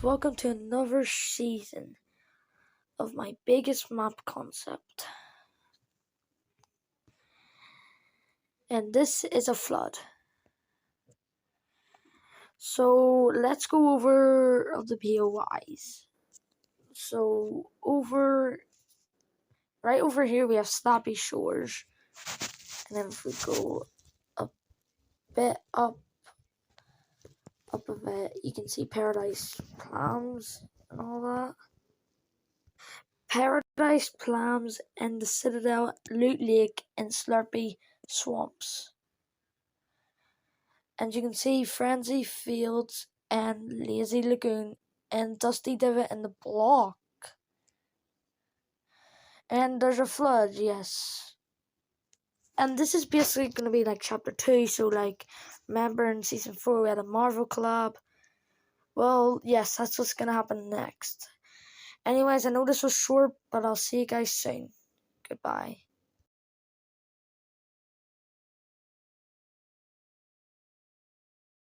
welcome to another season of my biggest map concept. And this is a flood. So let's go over of the POIs. So right over here we have Slappy Shores. And then if we go a bit up a bit, you can see Paradise Plums and all that. Paradise Plums and the Citadel, Loot Lake and Slurpy Swamps. And you can see Frenzy Fields and Lazy Lagoon and Dusty Divot in the block. And there's a flood, yes. And this is basically going to be like chapter 2, so like, remember in season 4 we had a Marvel collab? Well, yes, that's what's going to happen next. Anyways, I know this was short, but I'll see you guys soon. Goodbye.